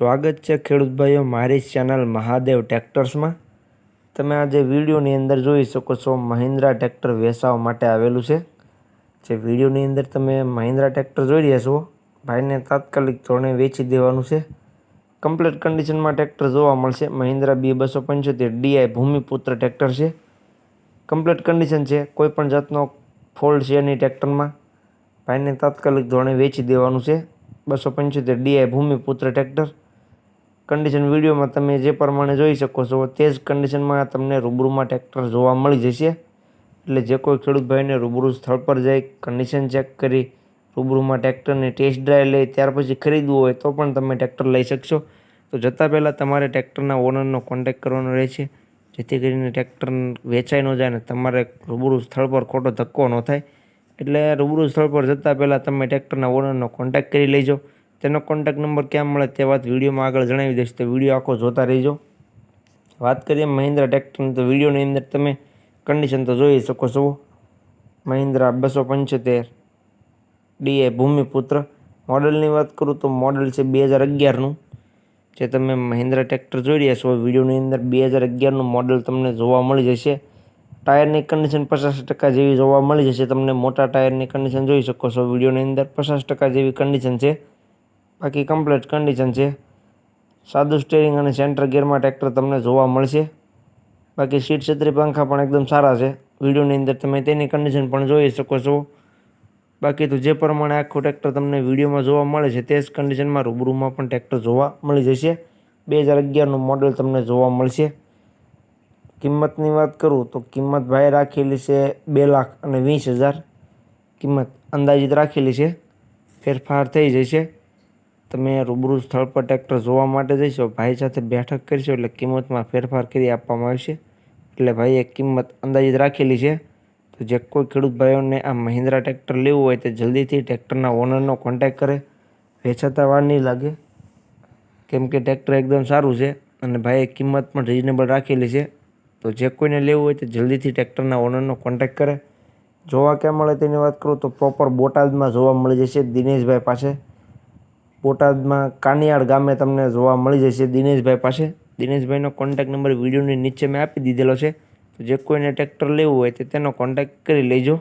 સ્વાગત છે ખેડૂત ભાઈઓ મારી ચેનલ મહાદેવ ટ્રેક્ટર્સમાં। તમે આજે વિડીયોની અંદર જોઈ શકો છો મહિન્દ્રા ટ્રેક્ટર વેચાવા માટે આવેલું છે। જે વિડીયોની અંદર તમે મહિન્દ્રા ટ્રેક્ટર જોઈ રહ્યા છો, ભાઈને તાત્કાલિક ધોરણે વેચી દેવાનું છે। કમ્પ્લીટ કન્ડિશનમાં ટ્રેક્ટર જોવા મળશે। Mahindra B275 DI Bhumiputra tractor છે। કમ્પ્લીટ કન્ડિશન છે, કોઈપણ જાતનો ફોલ્ટ છે નહીં ટ્રેક્ટરમાં। ભાઈને તાત્કાલિક ધોરણે વેચી દેવાનું છે। 275 DI ભૂમિપુત્ર ટ્રેક્ટર કન્ડિશન વિડીયોમાં તમે જે પ્રમાણે જોઈ શકો છો તે જ કન્ડિશનમાં તમને રૂબરૂમાં ટ્રેક્ટર જોવા મળી જશે। એટલે જે કોઈ ખેડૂત ભાઈને રૂબરૂ સ્થળ પર જઈ કન્ડિશન ચેક કરી રૂબરૂમાં ટ્રેક્ટરની ટેસ્ટ ડ્રાઈવ લઈ ત્યાર પછી ખરીદવું હોય તો પણ તમે ટ્રેક્ટર લઈ શકશો। તો જતાં પહેલાં તમારે ટ્રેક્ટરના ઓનરનો કોન્ટેક્ટ કરવાનો રહેશે, જેથી કરીને ટ્રેક્ટર વેચાઈ ન જાય ને તમારે રૂબરૂ સ્થળ પર ખોટો ધક્કો ન થાય। એટલે રૂબરૂ સ્થળ પર જતાં પહેલાં તમે ટ્રેક્ટરના ઓનરનો કોન્ટેક્ટ કરી લેજો। તેનો કોન્ટેક્ટ નંબર ક્યાં મળે તે વાત વિડીયોમાં આગળ જણાવી દઈશ, તો વિડીયો આખો જોતા રહેજો। વાત કરીએ મહિન્દ્રા ટ્રેક્ટરની, તો વિડીયોની અંદર તમે કન્ડિશન તો જોઈ શકો છો। મહિન્દ્રા 275 DI ભૂમિપુત્ર મોડલની વાત કરું તો મોડલ છે 2011નું। જે તમે મહિન્દ્રા ટ્રેક્ટર જોઈ રહ્યા છો વિડીયોની અંદર 2011નું મોડલ તમને જોવા મળી જશે। ટાયરની કન્ડિશન 50% જેવી જોવા મળી જશે તમને। મોટા ટાયરની કન્ડિશન જોઈ શકો છો વિડીયોની અંદર 50% જેવી કન્ડિશન છે, બાકી કમ્પ્લીટ કન્ડિશન છે। સાદું સ્ટીયરિંગ અને સેન્ટર ગિયરમાં ટ્રેક્ટર તમને જોવા મળશે। બાકી સીટ છત્રી પંખા પણ એકદમ સારા છે। વિડીયોની અંદર તમે તેની કન્ડિશન પણ જોઈ શકો છો। બાકી તો જે પ્રમાણે આખું ટ્રેક્ટર તમને વિડીયોમાં જોવા મળે છે તે જ કન્ડિશનમાં રૂબરૂમાં પણ ટ્રેક્ટર જોવા મળી જશે। 2011નું મોડલ તમને જોવા મળશે। કિંમતની વાત કરું તો કિંમત ભાઈ રાખેલી છે 2,20,000 કિંમત અંદાજિત રાખેલી છે, ફેરફાર થઈ જશે। તમે રૂબરૂ સ્થળ પર ટ્રેક્ટર જોવા માટે જઈશો, ભાઈ સાથે બેઠક કરીશો એટલે કિંમતમાં ફેરફાર કરી આપવામાં આવશે। એટલે ભાઈએ કિંમત અંદાજિત રાખેલી છે। તો જે કોઈ ખેડૂત ભાઈઓને આ મહિન્દ્રા ટ્રેક્ટર લેવું હોય તે જલ્દીથી ટ્રેક્ટરના ઓનરનો કોન્ટેક્ટ કરે, વેચાતા વાર નહીં લાગે, કેમ કે ટ્રેક્ટર એકદમ સારું છે અને ભાઈએ કિંમત પણ રિઝનેબલ રાખેલી છે। તો જે કોઈને લેવું હોય તે જલ્દીથી ટ્રેક્ટરના ઓનરનો કોન્ટેક્ટ કરે। જોવા ક્યાં મળે તેની વાત કરું તો પ્રોપર બોટાદમાં જોવા મળી જશે દિનેશભાઈ પાસે। બોટાદમાં કાનિયાળ ગામે તમને જોવા મળી જશે દિનેશભાઈ પાસે। દિનેશભાઈનો કોન્ટેક્ટ નંબર વિડીયોની નીચે મેં આપી દીધેલો છે, તો જે કોઈને ટ્રેક્ટર લેવું હોય તે તેનો કોન્ટેક્ટ કરી લેજો।